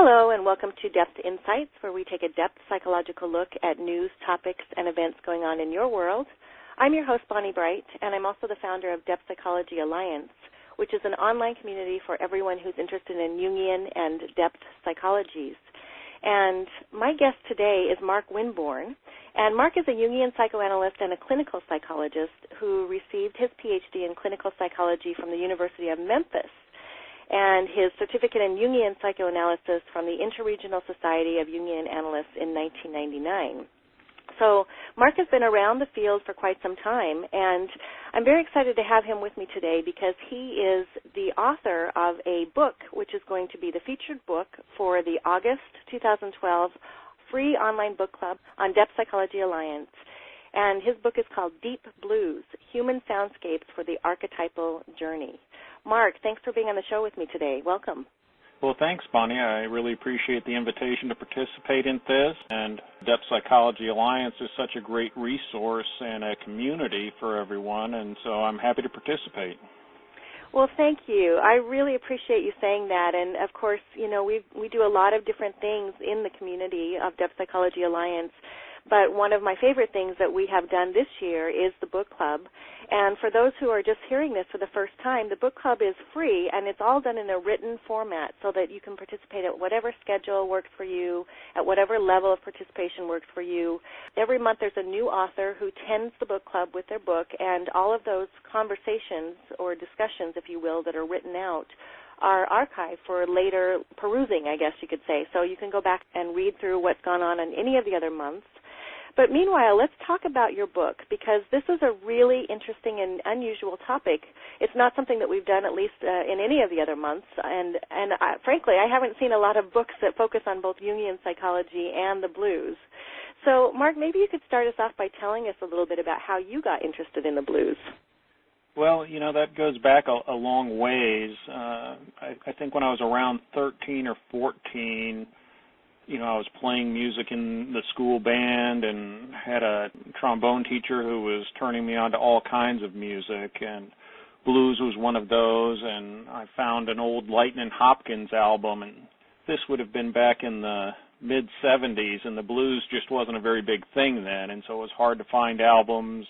Hello, and welcome to Depth Insights, where we take a depth psychological look at news, topics, and events going on in your world. I'm your host, Bonnie Bright, and I'm also the founder of Depth Psychology Alliance, which is an online community for everyone who's interested in Jungian and depth psychologies. And my guest today is Mark Winborn, and Mark is a Jungian psychoanalyst and a clinical psychologist who received his PhD in clinical psychology from the University of Memphis, and his certificate in Jungian psychoanalysis from the Interregional Society of Jungian Analysts in 1999. So Mark has been around the field for quite some time, and I'm very excited to have him with me today because he is the author of a book which is going to be the featured book for the August 2012 free online book club on Depth Psychology Alliance. And his book is called Deep Blues, Human Soundscapes for the Archetypal Journey. Mark, thanks for being on the show with me today. Welcome. Well, thanks, Bonnie. I really appreciate the invitation to participate in this. And Depth Psychology Alliance is such a great resource and a community for everyone, and so I'm happy to participate. Well, thank you. I really appreciate you saying that. And, of course, you know, we do a lot of different things in the community of Depth Psychology Alliance. But one of my favorite things that we have done this year is the book club. And for those who are just hearing this for the first time, the book club is free, and it's all done in a written format so that you can participate at whatever schedule works for you, at whatever level of participation works for you. Every month there's a new author who tends the book club with their book, and all of those conversations or discussions, if you will, that are written out are archived for later perusing, I guess you could say. So you can go back and read through what's gone on in any of the other months. But meanwhile, let's talk about your book, because this is a really interesting and unusual topic. It's not something that we've done, at least in any of the other months. And frankly, I haven't seen a lot of books that focus on both Jungian psychology and the blues. So, Mark, maybe you could start us off by telling us a little bit about how you got interested in the blues. Well, you know, that goes back a long ways. I think when I was around 13 or 14, you know, I was playing music in the school band and had a trombone teacher who was turning me on to all kinds of music, and blues was one of those, and I found an old Lightnin' Hopkins album, and this would have been back in the mid-'70s, and the blues just wasn't a very big thing then, and so it was hard to find albums,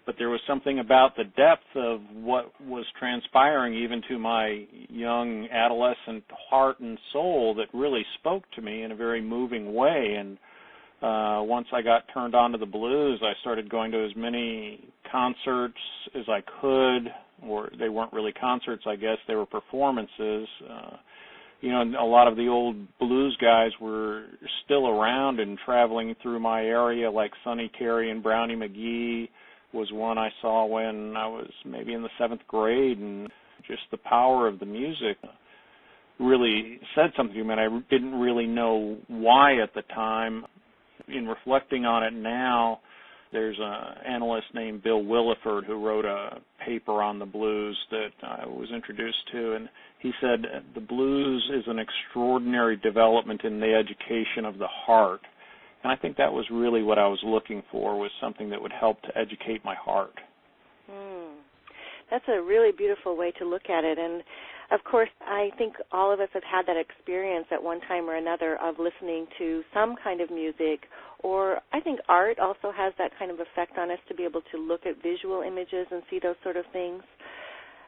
but there was something about the depth of what was transpiring even to my young adolescent heart and soul that really spoke to me in a very moving way. And once I got turned on to the blues, I started going to as many concerts as I could, or they weren't really concerts, I guess. They were performances. You know, a lot of the old blues guys were still around and traveling through my area, like Sonny Terry and Brownie McGee was one I saw when I was maybe in the 7th grade, and just the power of the music really said something to me, and I didn't really know why at the time. In reflecting on it now, there's an analyst named Bill Williford who wrote a paper on the blues that I was introduced to, and he said the blues is an extraordinary development in the education of the heart. And I think that was really what I was looking for, was something that would help to educate my heart. That's a really beautiful way to look at it. And, of course, I think all of us have had that experience at one time or another of listening to some kind of music, or I think art also has that kind of effect on us to be able to look at visual images and see those sort of things.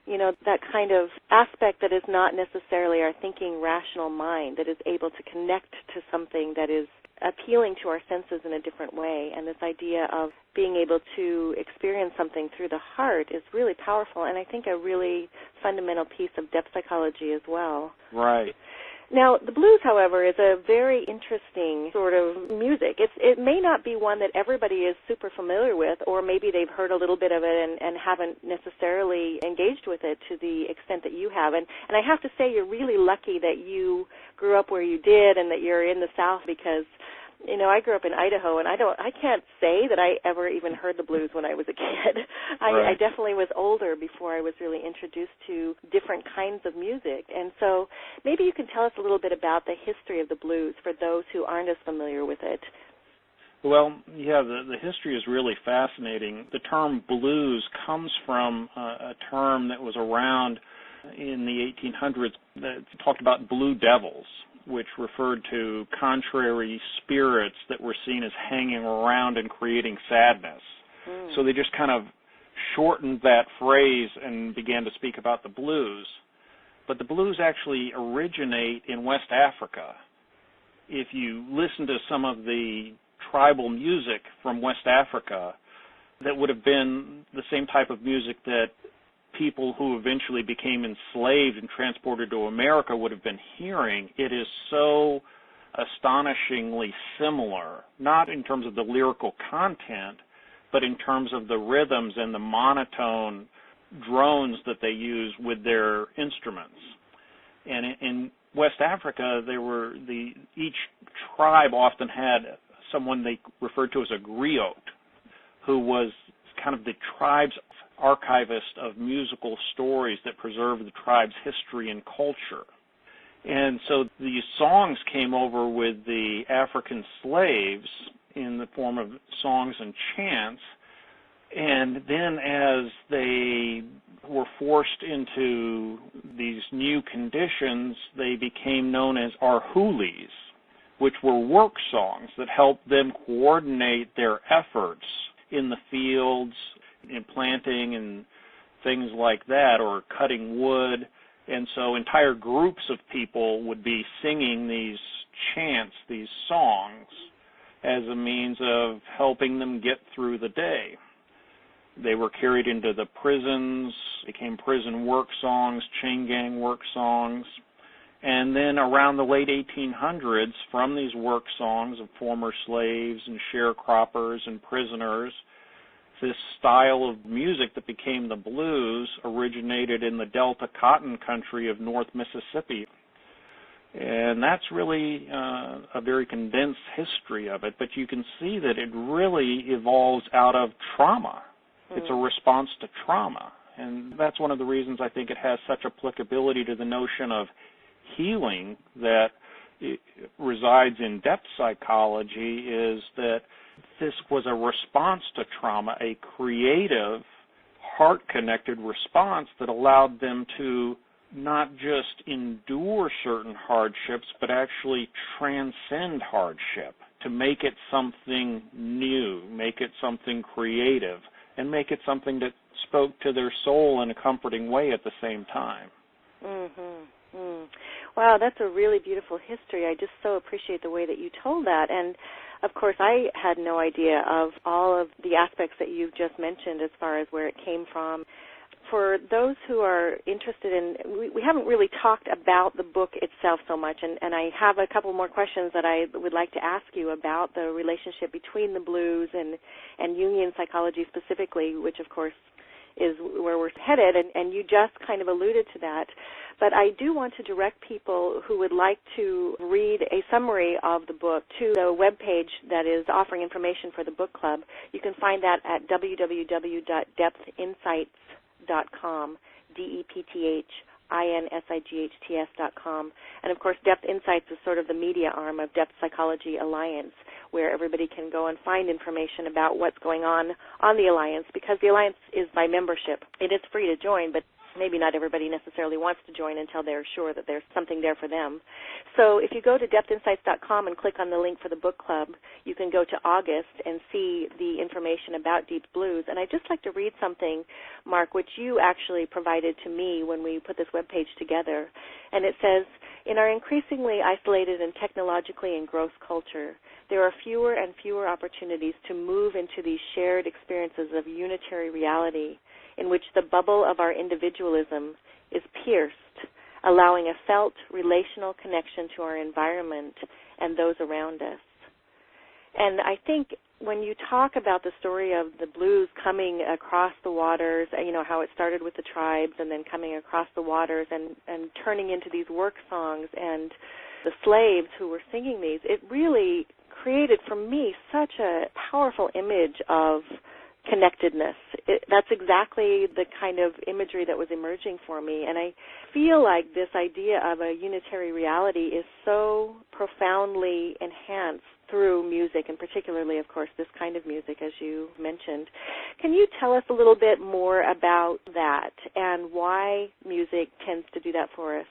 You know, that kind of aspect that is not necessarily our thinking, rational mind, that is able to connect to something that is appealing to our senses in a different way. And this idea of being able to experience something through the heart is really powerful, and I think a really fundamental piece of depth psychology as well. Right. Now, the blues, however, is a very interesting sort of music. It may not be one that everybody is super familiar with, or maybe they've heard a little bit of it and haven't necessarily engaged with it to the extent that you have. And I have to say you're really lucky that you grew up where you did and that you're in the South, because you know, I grew up in Idaho, and I can't say that I ever even heard the blues when I was a kid. I definitely was older before I was really introduced to different kinds of music. And so maybe you can tell us a little bit about the history of the blues for those who aren't as familiar with it. Well, yeah, the history is really fascinating. The term blues comes from a term that was around in the 1800s that talked about blue devils. which referred to contrary spirits that were seen as hanging around and creating sadness. So they just kind of shortened that phrase and began to speak about the blues. But the blues actually originate in West Africa. If you listen to some of the tribal music from West Africa, that would have been the same type of music that people who eventually became enslaved and transported to America would have been hearing. It is so astonishingly similar, not in terms of the lyrical content, but in terms of the rhythms and the monotone drones that they use with their instruments. And in West Africa, each tribe often had someone they referred to as a griot, who was kind of the tribe's archivist of musical stories that preserve the tribe's history and culture. And so these songs came over with the African slaves in the form of songs and chants, and then as they were forced into these new conditions, they became known as arhulis, which were work songs that helped them coordinate their efforts in the fields, in planting and things like that, or cutting wood. And so entire groups of people would be singing these chants, these songs, as a means of helping them get through the day. They were carried into the prisons, became prison work songs, chain gang work songs. And then around the late 1800s, from these work songs of former slaves and sharecroppers and prisoners, this style of music that became the blues originated in the Delta cotton country of North Mississippi. And that's really a very condensed history of it, but you can see that it really evolves out of trauma. It's a response to trauma, and that's one of the reasons I think it has such applicability to the notion of healing that resides in depth psychology, is that this was a response to trauma, a creative, heart-connected response that allowed them to not just endure certain hardships, but actually transcend hardship, to make it something new, make it something creative, and make it something that spoke to their soul in a comforting way at the same time. Wow, that's a really beautiful history. I just so appreciate the way that you told that. And, of course, I had no idea of all of the aspects that you've just mentioned as far as where it came from. For those who are interested in, we haven't really talked about the book itself so much, and I have a couple more questions that I would like to ask you about the relationship between the blues and Jungian psychology specifically, which, of course, is where we're headed, and you just kind of alluded to that. But I do want to direct people who would like to read a summary of the book to the webpage that is offering information for the book club. You can find that at www.depthinsights.com, DEPTHINSIGHTS.com. And, of course, Depth Insights is sort of the media arm of Depth Psychology Alliance, where everybody can go and find information about what's going on the Alliance, because the Alliance is by membership. It is free to join, but maybe not everybody necessarily wants to join until they're sure that there's something there for them. So if you go to depthinsights.com and click on the link for the book club, you can go to August and see the information about Deep Blues. And I'd just like to read something, Mark, which you actually provided to me when we put this webpage together. And it says, in our increasingly isolated and technologically engrossed culture, there are fewer and fewer opportunities to move into these shared experiences of unitary reality, in which the bubble of our individualism is pierced, allowing a felt relational connection to our environment and those around us. And I think when you talk about the story of the blues coming across the waters, you know, how it started with the tribes and then coming across the waters and turning into these work songs and the slaves who were singing these, it really created for me such a powerful image of connectedness. That's exactly the kind of imagery that was emerging for me. And I feel like this idea of a unitary reality is so profoundly enhanced through music, and particularly, of course, this kind of music, as you mentioned. Can you tell us a little bit more about that and why music tends to do that for us?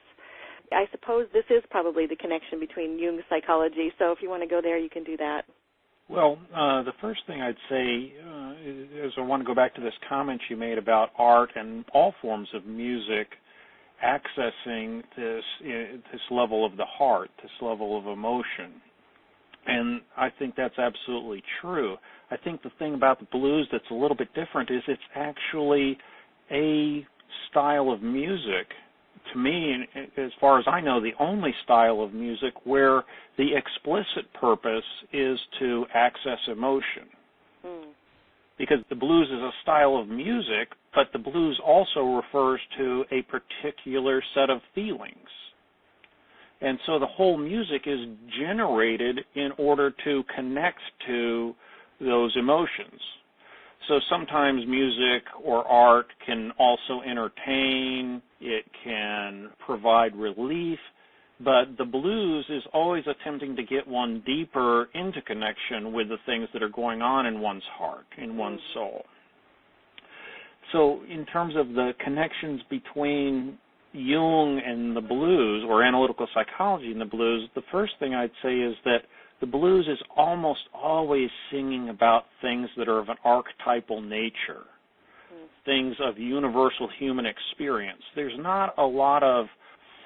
I suppose this is probably the connection between Jung's psychology, so if you want to go there, you can do that. Well, the first thing I'd say is I want to go back to this comment you made about art and all forms of music accessing this level of the heart, this level of emotion. And I think that's absolutely true. I think the thing about the blues that's a little bit different is it's actually a style of music, to me, as far as I know, the only style of music where the explicit purpose is to access emotion. Because the blues is a style of music, but the blues also refers to a particular set of feelings. And so the whole music is generated in order to connect to those emotions. So sometimes music or art can also entertain, it can provide relief, but the blues is always attempting to get one deeper into connection with the things that are going on in one's heart, in one's soul. So in terms of the connections between Jung and the blues, or analytical psychology and the blues, the first thing I'd say is that the blues is almost always singing about things that are of an archetypal nature, things of universal human experience. There's not a lot of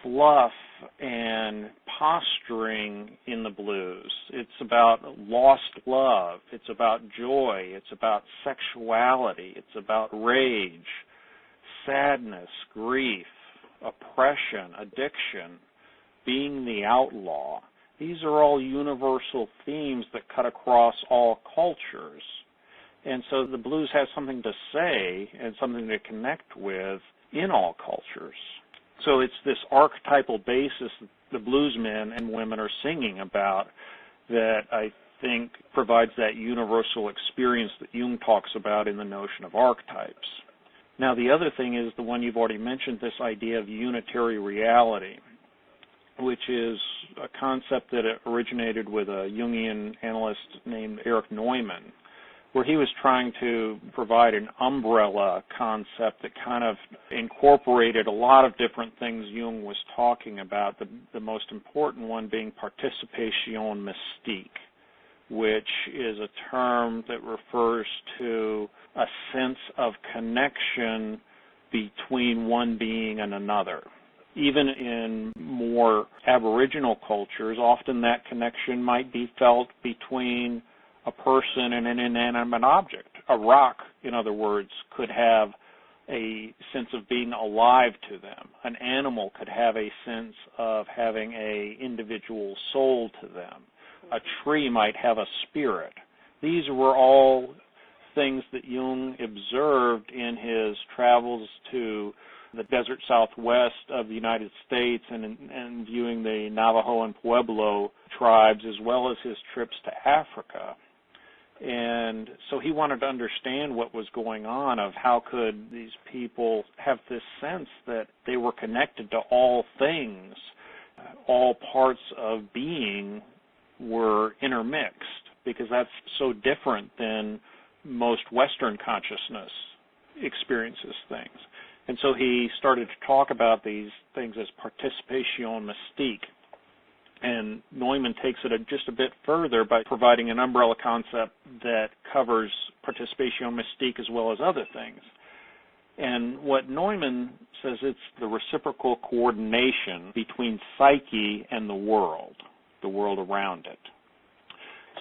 fluff and posturing in the blues. It's about lost love. It's about joy. It's about sexuality. It's about rage, sadness, grief, oppression, addiction, being the outlaw. These are all universal themes that cut across all cultures. And so the blues has something to say and something to connect with in all cultures. So it's this archetypal basis that the bluesmen and women are singing about that I think provides that universal experience that Jung talks about in the notion of archetypes. Now, the other thing is the one you've already mentioned, this idea of unitary reality, which is a concept that originated with a Jungian analyst named Erich Neumann, where he was trying to provide an umbrella concept that kind of incorporated a lot of different things Jung was talking about, the most important one being participation mystique, which is a term that refers to a sense of connection between one being and another. Even in more aboriginal cultures, often that connection might be felt between a person and an inanimate object. A rock, in other words, could have a sense of being alive to them. An animal could have a sense of having an individual soul to them. A tree might have a spirit. These were all things that Jung observed in his travels to the desert southwest of the United States and viewing the Navajo and Pueblo tribes, as well as his trips to Africa. And so he wanted to understand what was going on, of how could these people have this sense that they were connected to all things, all parts of being were intermixed, because that's so different than most Western consciousness experiences things. And so he started to talk about these things as participation mystique. And Neumann takes it just a bit further by providing an umbrella concept that covers participation mystique as well as other things. And what Neumann says, it's the reciprocal coordination between psyche and the world around it.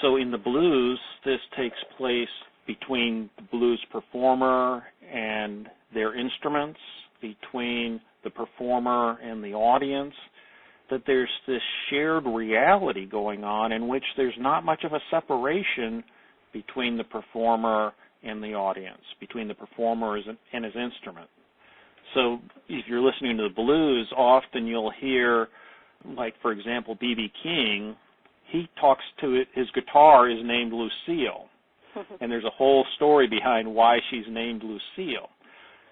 So in the blues, this takes place between the blues performer and their instruments, between the performer and the audience, that there's this shared reality going on in which there's not much of a separation between the performer and the audience, between the performer and his instrument. So if you're listening to the blues, often you'll hear, like, for example, B.B. King, he talks to it, his guitar is named Lucille. And there's a whole story behind why she's named Lucille.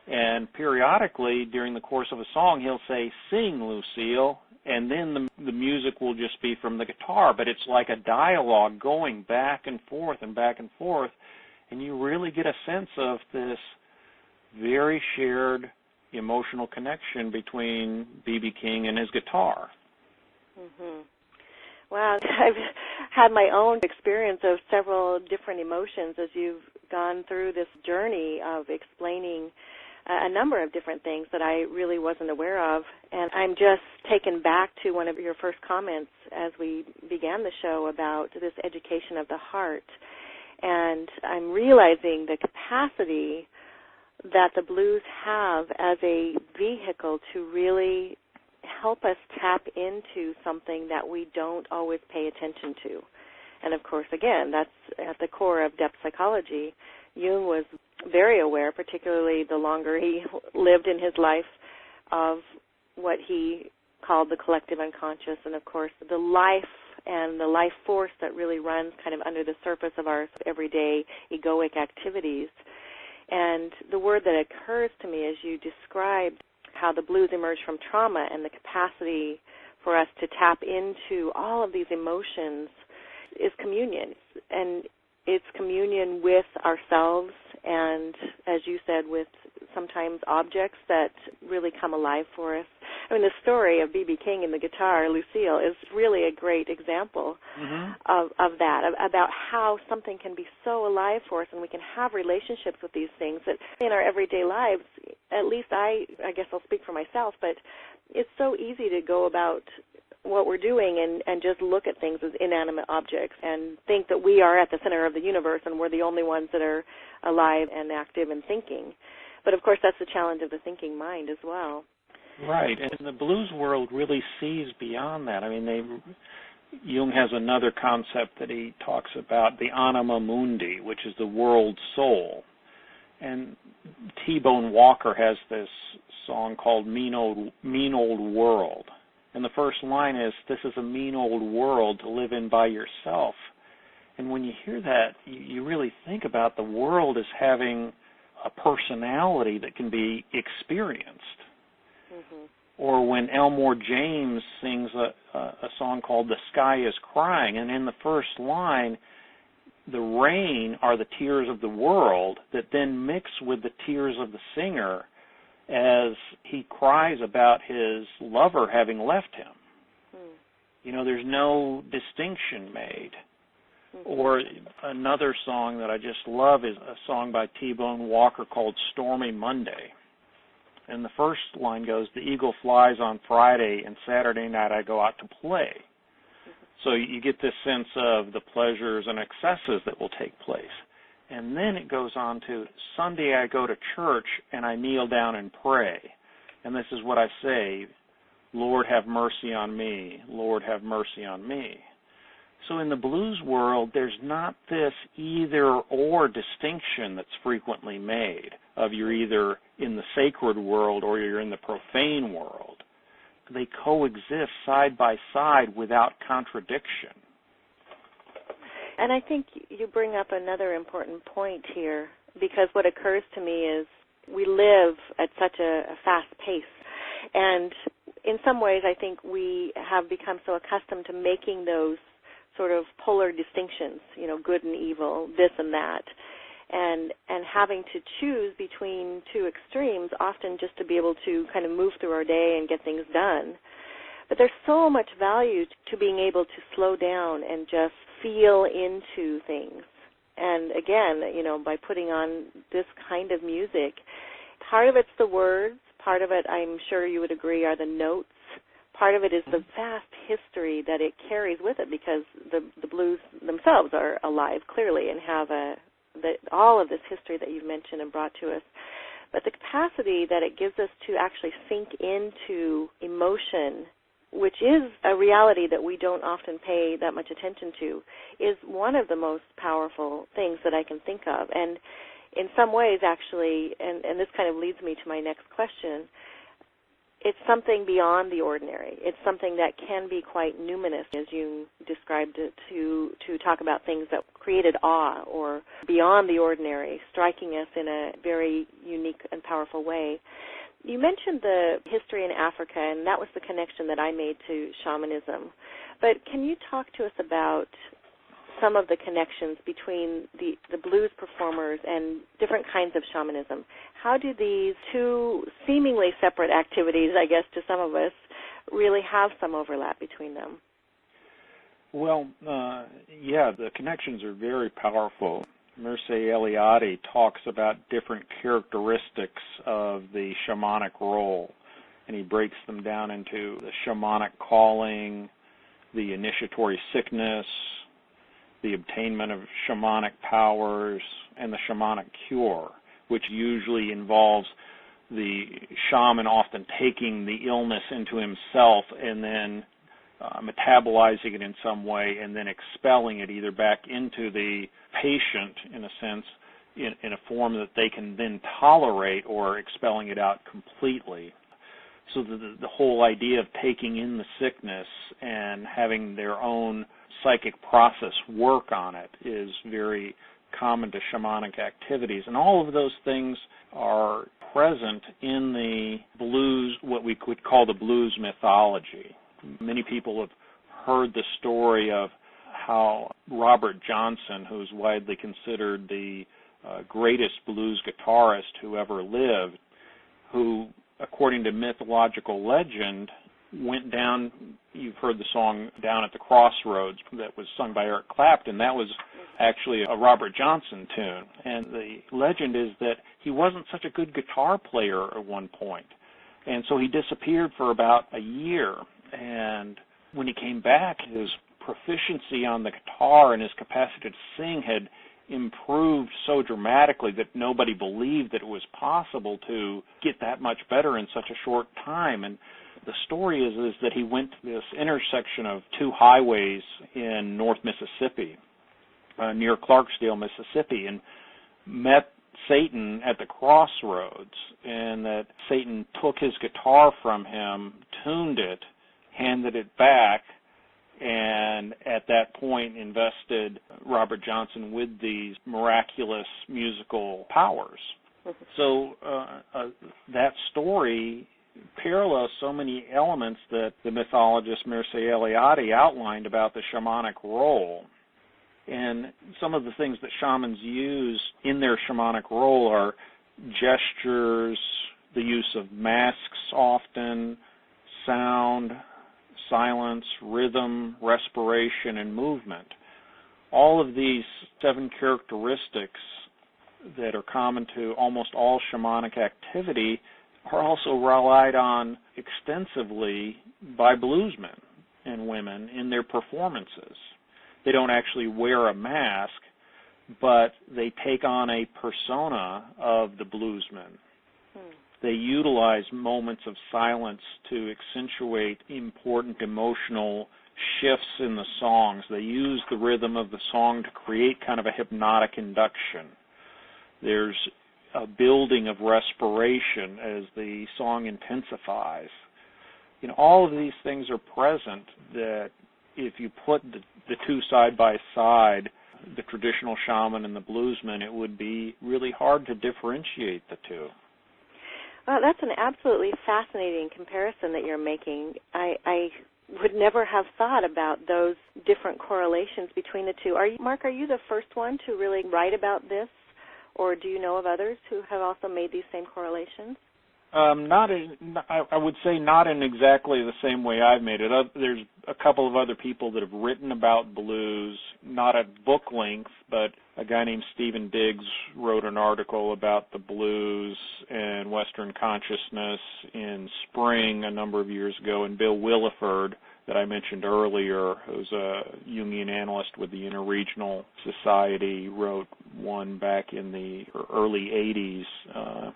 And periodically, during the course of a song, he'll say, "Sing, Lucille," and then the music will just be from the guitar. But it's like a dialogue going back and forth, and you really get a sense of this very shared emotional connection between B.B. King and his guitar. Mm-hmm. Wow, I've had my own experience of several different emotions as you've gone through this journey of explaining a number of different things that I really wasn't aware of. And I'm just taken back to one of your first comments as we began the show about this education of the heart. And I'm realizing the capacity that the blues have as a vehicle to really help us tap into something that we don't always pay attention to. And of course, again, that's at the core of depth psychology. Jung was very aware, particularly the longer he lived in his life, of what he called the collective unconscious, and of course the life and the life force that really runs kind of under the surface of our everyday egoic activities. And the word that occurs to me as you described how the blues emerge from trauma and the capacity for us to tap into all of these emotions is communion. And it's communion with ourselves and, as you said, with sometimes objects that really come alive for us. I mean, the story of B.B. King and the guitar, Lucille, is really a great example of that, about how something can be so alive for us and we can have relationships with these things that in our everyday lives, at least I guess I'll speak for myself, but it's so easy to go about what we're doing and just look at things as inanimate objects and think that we are at the center of the universe and we're the only ones that are alive and active and thinking. But, of course, that's the challenge of the thinking mind as well. Right, and the blues world really sees beyond that. I mean, Jung has another concept that he talks about, the anima mundi, which is the world soul. And T-Bone Walker has this song called Mean Old World. And the first line is, this is a mean old world to live in by yourself. And when you hear that, you really think about the world as having a personality that can be experienced. Mm-hmm. Or when Elmore James sings a song called The Sky is Crying, and in the first line, the rain are the tears of the world that then mix with the tears of the singer as he cries about his lover having left him. Mm. You know, there's no distinction made. Mm-hmm. Or another song that I just love is a song by T-Bone Walker called Stormy Monday. And the first line goes, the eagle flies on Friday, and Saturday night I go out to play. Mm-hmm. So you get this sense of the pleasures and excesses that will take place. And then it goes on to, Sunday I go to church and I kneel down and pray. And this is what I say, Lord have mercy on me, Lord have mercy on me. So in the blues world, there's not this either-or distinction that's frequently made of you're either in the sacred world or you're in the profane world. They coexist side by side without contradiction. And I think you bring up another important point here, because what occurs to me is we live at such a fast pace. And in some ways, I think we have become so accustomed to making those sort of polar distinctions, you know, good and evil, this and that, and having to choose between two extremes, often just to be able to kind of move through our day and get things done. But there's so much value to being able to slow down and just feel into things. And again, you know, by putting on this kind of music, part of it's the words, part of it, I'm sure you would agree, are the notes. Part of it is the vast history that it carries with it, because the blues themselves are alive, clearly, and have all of this history that you've mentioned and brought to us. But the capacity that it gives us to actually sink into emotion, which is a reality that we don't often pay that much attention to, is one of the most powerful things that I can think of. And in some ways, actually, and this kind of leads me to my next question, it's something beyond the ordinary. It's something that can be quite numinous, as you described it, to talk about things that created awe or beyond the ordinary, striking us in a very unique and powerful way. You mentioned the history in Africa, and that was the connection that I made to shamanism. But can you talk to us about some of the connections between the blues performers and different kinds of shamanism. How do these two seemingly separate activities, I guess to some of us, really have some overlap between them? Well, the connections are very powerful. Mircea Eliade talks about different characteristics of the shamanic role, and he breaks them down into the shamanic calling, the initiatory sickness, the obtainment of shamanic powers, and the shamanic cure, which usually involves the shaman often taking the illness into himself and then metabolizing it in some way and then expelling it either back into the patient, in a sense, in a form that they can then tolerate, or expelling it out completely. So the whole idea of taking in the sickness and having their own psychic process work on it is very common to shamanic activities. And all of those things are present in the blues, what we could call the blues mythology. Many people have heard the story of how Robert Johnson, who's widely considered the greatest blues guitarist who ever lived, who, according to mythological legend, went down, you've heard the song Down at the Crossroads that was sung by Eric Clapton. That was actually a Robert Johnson tune. And the legend is that he wasn't such a good guitar player at one point. And so he disappeared for about a year. And when he came back, his proficiency on the guitar and his capacity to sing had improved so dramatically that nobody believed that it was possible to get that much better in such a short time. And the story is that he went to this intersection of two highways in North Mississippi, near Clarksdale, Mississippi, and met Satan at the crossroads, and that Satan took his guitar from him, tuned it, handed it back, and at that point invested Robert Johnson with these miraculous musical powers. So that story parallels so many elements that the mythologist Mircea Eliade outlined about the shamanic role. And some of the things that shamans use in their shamanic role are gestures, the use of masks often, sound, silence, rhythm, respiration, and movement. All of these 7 characteristics that are common to almost all shamanic activity are also relied on extensively by bluesmen and women in their performances. They don't actually wear a mask, but they take on a persona of the bluesman. They utilize moments of silence to accentuate important emotional shifts in the songs. They use the rhythm of the song to create kind of a hypnotic induction. There's a building of respiration as the song intensifies. You know, all of these things are present that if you put the two side by side, the traditional shaman and the bluesman, it would be really hard to differentiate the two. Well, that's an absolutely fascinating comparison that you're making. I would never have thought about those different correlations between the two. Mark, are you the first one to really write about this, or do you know of others who have also made these same correlations? I would say not in exactly the same way I've made it. There's a couple of other people that have written about blues, not at book length, but a guy named Stephen Diggs wrote an article about the blues and Western consciousness in Spring a number of years ago, and Bill Williford, that I mentioned earlier, who's a Jungian analyst with the Interregional Society, wrote one back in the early 80s.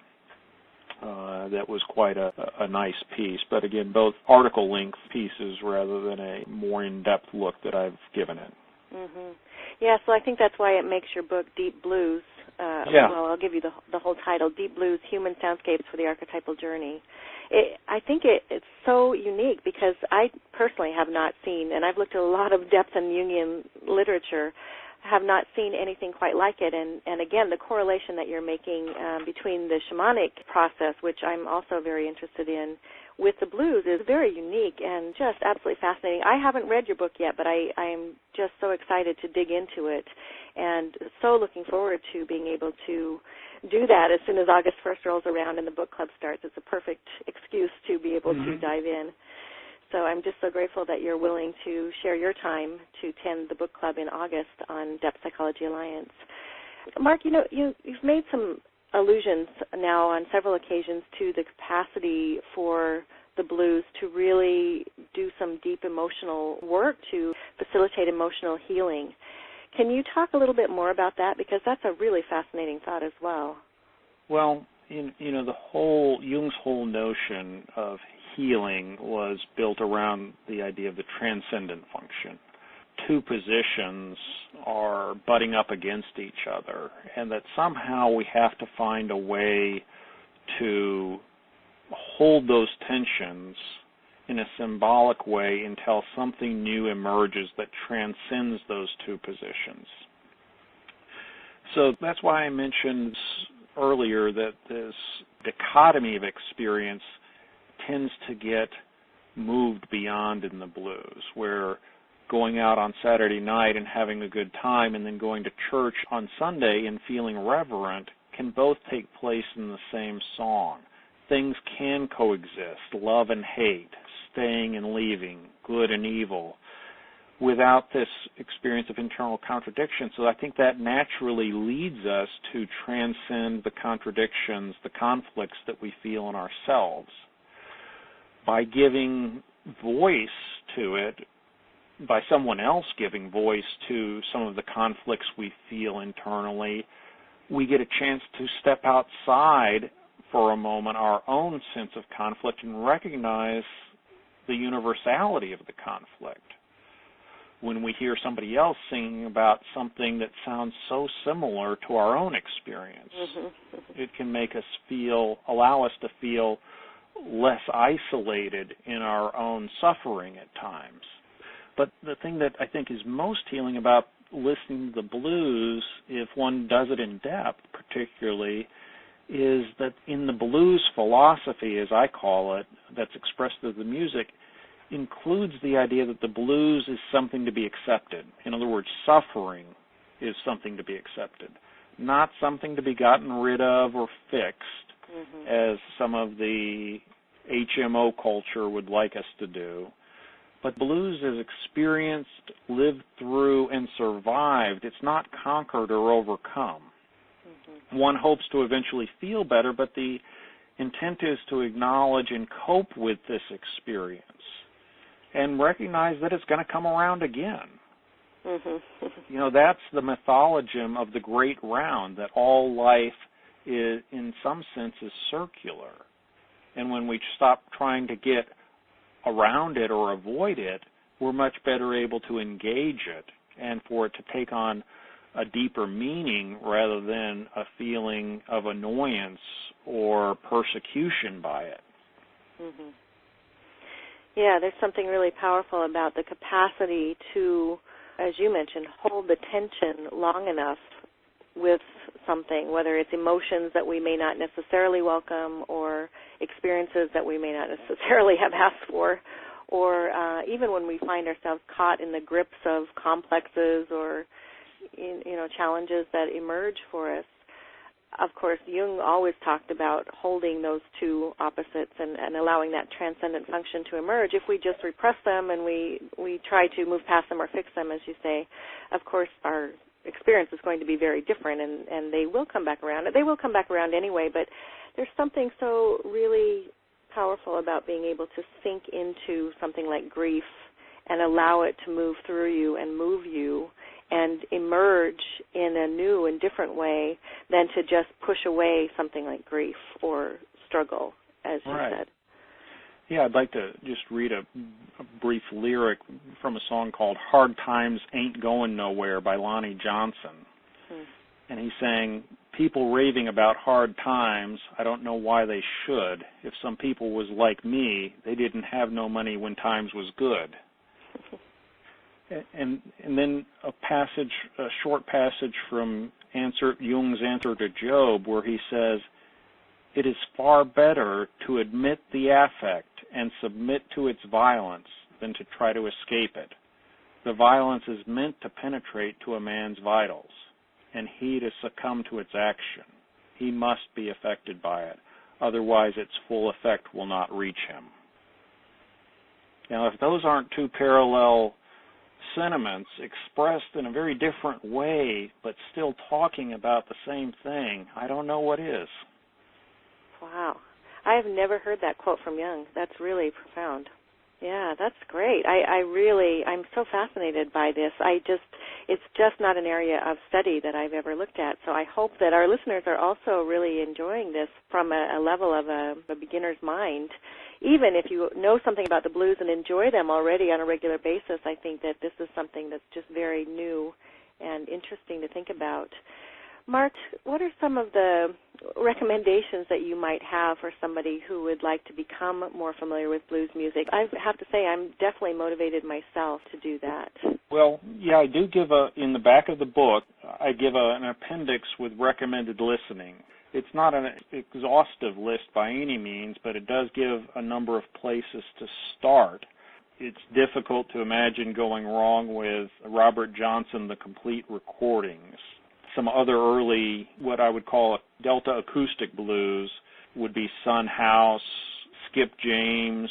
That was quite a nice piece. But again, both article-length pieces rather than a more in-depth look that I've given it. Mm-hmm. Yeah, so I think that's why it makes your book Deep Blues. Well, I'll give you the whole title, Deep Blues, Human Soundscapes for the Archetypal Journey. I think it's so unique because I personally have not seen, and I've looked at a lot of depth in Jungian literature, have not seen anything quite like it. And again, the correlation that you're making between the shamanic process, which I'm also very interested in, with the blues is very unique and just absolutely fascinating. I haven't read your book yet, but I am just so excited to dig into it and so looking forward to being able to do that as soon as August 1st rolls around and the book club starts. It's a perfect excuse to be able to dive in. So I'm just so grateful that you're willing to share your time to attend the book club in August on Depth Psychology Alliance. Mark, you've made some allusions now on several occasions to the capacity for the blues to really do some deep emotional work to facilitate emotional healing. Can you talk a little bit more about that? Because that's a really fascinating thought as well. Well, Jung's whole notion of healing was built around the idea of the transcendent function. Two positions are butting up against each other, and that somehow we have to find a way to hold those tensions in a symbolic way until something new emerges that transcends those two positions. So that's why I mentioned earlier that this dichotomy of experience tends to get moved beyond in the blues, where going out on Saturday night and having a good time and then going to church on Sunday and feeling reverent can both take place in the same song. Things can coexist, love and hate, staying and leaving, good and evil, without this experience of internal contradiction. So I think that naturally leads us to transcend the contradictions, the conflicts that we feel in ourselves. By giving voice to it, by someone else giving voice to some of the conflicts we feel internally, we get a chance to step outside for a moment our own sense of conflict and recognize the universality of the conflict. When we hear somebody else singing about something that sounds so similar to our own experience, it can make us allow us to feel less isolated in our own suffering at times. But the thing that I think is most healing about listening to the blues, if one does it in depth particularly, is that in the blues philosophy, as I call it, that's expressed through the music, includes the idea that the blues is something to be accepted. In other words, suffering is something to be accepted, not something to be gotten rid of or fixed, as some of the HMO culture would like us to do. But blues is experienced, lived through, and survived. It's not conquered or overcome. One hopes to eventually feel better, but the intent is to acknowledge and cope with this experience and recognize that it's going to come around again. That's the mythologism of the great round, that all life is, in some sense, is circular. And when we stop trying to get around it or avoid it, we're much better able to engage it and for it to take on a deeper meaning rather than a feeling of annoyance or persecution by it. Yeah, there's something really powerful about the capacity to, as you mentioned, hold the tension long enough with something, whether it's emotions that we may not necessarily welcome or experiences that we may not necessarily have asked for, or even when we find ourselves caught in the grips of complexes or challenges that emerge for us. Of course, Jung always talked about holding those two opposites and allowing that transcendent function to emerge. If we just repress them and we try to move past them or fix them, as you say, of course our experience is going to be very different, and they will come back around. They will come back around anyway, but there's something so really powerful about being able to sink into something like grief and allow it to move through you and move you and emerge in a new and different way than to just push away something like grief or struggle, as you said. Yeah, I'd like to just read a brief lyric from a song called Hard Times Ain't Going Nowhere by Lonnie Johnson. And he's saying, people raving about hard times, I don't know why they should. If some people was like me, they didn't have no money when times was good. And then a short passage from Jung's answer to Job, where he says, it is far better to admit the affect and submit to its violence than to try to escape it. The violence is meant to penetrate to a man's vitals, and he to succumb to its action. He must be affected by it, otherwise its full effect will not reach him. Now, if those aren't two parallel sentiments expressed in a very different way, but still talking about the same thing, I don't know what is. Wow. I have never heard that quote from Jung. That's really profound. Yeah, that's great. I'm so fascinated by this. It's just not an area of study that I've ever looked at. So I hope that our listeners are also really enjoying this from a level of a beginner's mind. Even if you know something about the blues and enjoy them already on a regular basis, I think that this is something that's just very new and interesting to think about. Mark, what are some of the recommendations that you might have for somebody who would like to become more familiar with blues music? I have to say I'm definitely motivated myself to do that. Well, yeah, I do give in the back of the book, I give an appendix with recommended listening. It's not an exhaustive list by any means, but it does give a number of places to start. It's difficult to imagine going wrong with Robert Johnson, The Complete Recordings. Some other early, what I would call Delta acoustic blues would be Son House, Skip James,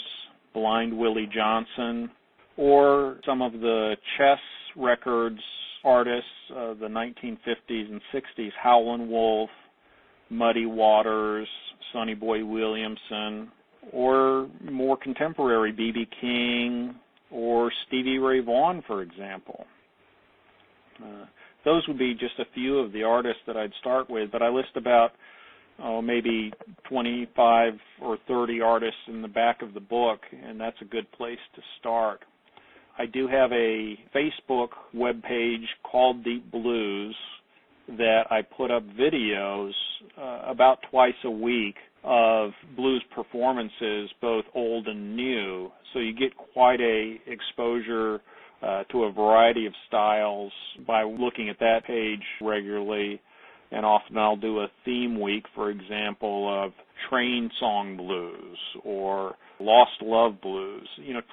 Blind Willie Johnson, or some of the Chess Records artists of the 1950s and 60s, Howlin' Wolf, Muddy Waters, Sonny Boy Williamson, or more contemporary B.B. King or Stevie Ray Vaughan, for example. Those would be just a few of the artists that I'd start with, but I list about maybe 25 or 30 artists in the back of the book, and that's a good place to start. I do have a Facebook webpage called Deep Blues that I put up videos about twice a week of blues performances, both old and new, so you get quite a exposure to a variety of styles by looking at that page regularly. And often I'll do a theme week, for example, of train song blues or lost love blues.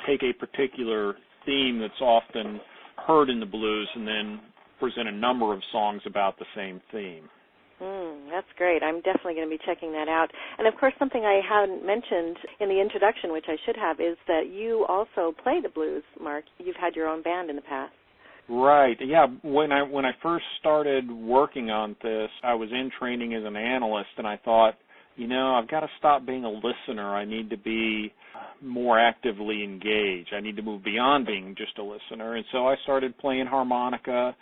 Take a particular theme that's often heard in the blues and then present a number of songs about the same theme. That's great. I'm definitely going to be checking that out. And, of course, something I hadn't mentioned in the introduction, which I should have, is that you also play the blues, Mark. You've had your own band in the past. Right. Yeah. When I first started working on this, I was in training as an analyst, and I thought, I've got to stop being a listener. I need to be more actively engaged. I need to move beyond being just a listener. And so I started playing harmonica,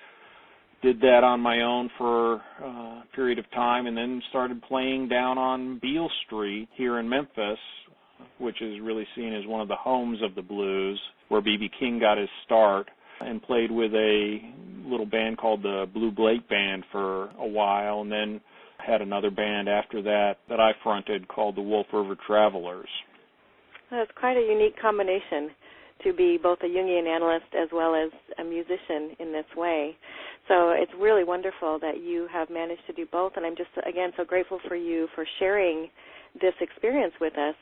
did that on my own for a period of time, and then started playing down on Beale Street here in Memphis, which is really seen as one of the homes of the blues, where B.B. King got his start, and played with a little band called the Blue Blake Band for a while, and then had another band after that I fronted called the Wolf River Travelers. That's quite a unique combination, to be both a Jungian analyst as well as a musician in this way. So it's really wonderful that you have managed to do both, and I'm just, again, so grateful for you for sharing this experience with us.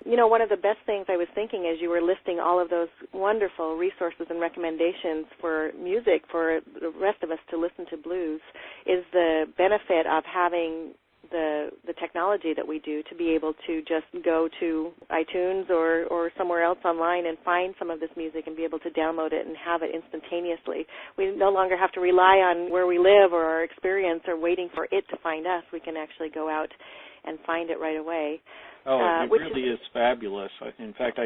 One of the best things I was thinking as you were listing all of those wonderful resources and recommendations for music for the rest of us to listen to blues is the benefit of having the technology that we do to be able to just go to iTunes or somewhere else online and find some of this music and be able to download it and have it instantaneously. We no longer have to rely on where we live or our experience or waiting for it to find us. We can actually go out and find it right away. Oh, it really is fabulous. In fact,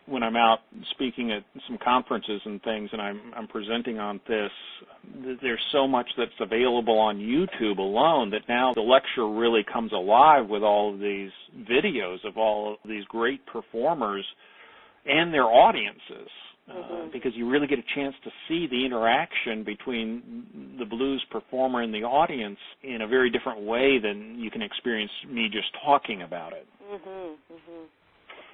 when I'm out speaking at some conferences and things and I'm presenting on this, there's so much that's available on YouTube alone that now the lecture really comes alive with all of these videos of all of these great performers and their audiences. Because you really get a chance to see the interaction between the blues performer and the audience in a very different way than you can experience me just talking about it.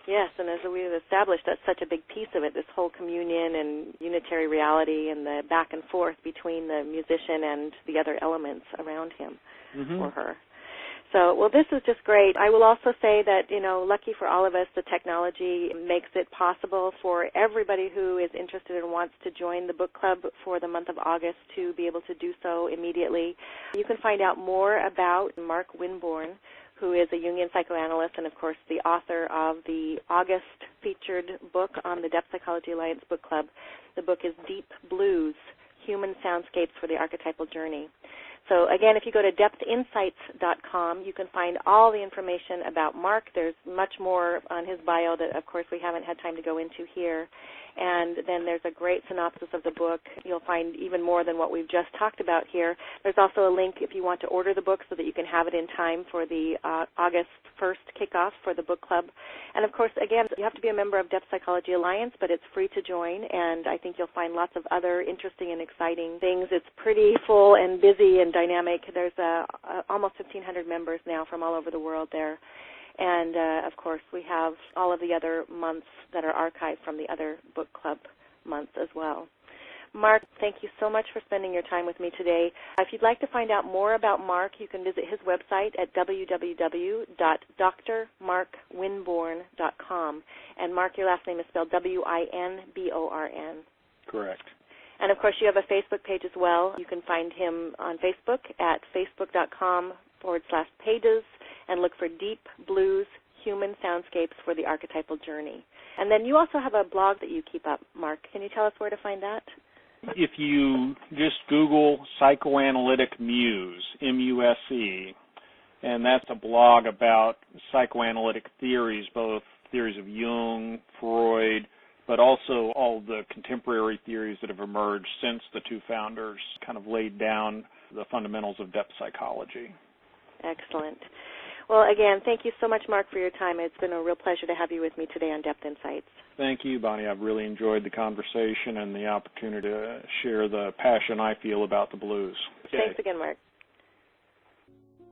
Yes, and as we've established, that's such a big piece of it, this whole communion and unitary reality and the back and forth between the musician and the other elements around him or her. So, well, this is just great. I will also say that, lucky for all of us, the technology makes it possible for everybody who is interested and wants to join the book club for the month of August to be able to do so immediately. You can find out more about Mark Winborn, who is a Jungian psychoanalyst and, of course, the author of the August featured book on the Depth Psychology Alliance Book Club. The book is Deep Blues, Human Soundscapes for the Archetypal Journey. So, again, if you go to depthinsights.com, you can find all the information about Mark. There's much more on his bio that, of course, we haven't had time to go into here. And then there's a great synopsis of the book. You'll find even more than what we've just talked about here. There's also a link if you want to order the book so that you can have it in time for the August 1st kickoff for the book club. And, of course, again, you have to be a member of Depth Psychology Alliance, but it's free to join, and I think you'll find lots of other interesting and exciting things. It's pretty full and busy and dynamic. There's almost 1,500 members now from all over the world there. And, of course, we have all of the other months that are archived from the other book club months as well. Mark, thank you so much for spending your time with me today. If you'd like to find out more about Mark, you can visit his website at www.drmarkwinborn.com. And Mark, your last name is spelled W-I-N-B-O-R-N. Correct. And, of course, you have a Facebook page as well. You can find him on Facebook at facebook.com/pages and look for Deep Blues, Human Soundscapes for the Archetypal Journey. And then you also have a blog that you keep up, Mark. Can you tell us where to find that? If you just Google Psychoanalytic Muse, M-U-S-E, and that's a blog about psychoanalytic theories, both theories of Jung, Freud, but also all the contemporary theories that have emerged since the two founders kind of laid down the fundamentals of depth psychology. Excellent. Well, again, thank you so much, Mark, for your time. It's been a real pleasure to have you with me today on Depth Insights. Thank you, Bonnie. I've really enjoyed the conversation and the opportunity to share the passion I feel about the blues. Thanks again, Mark.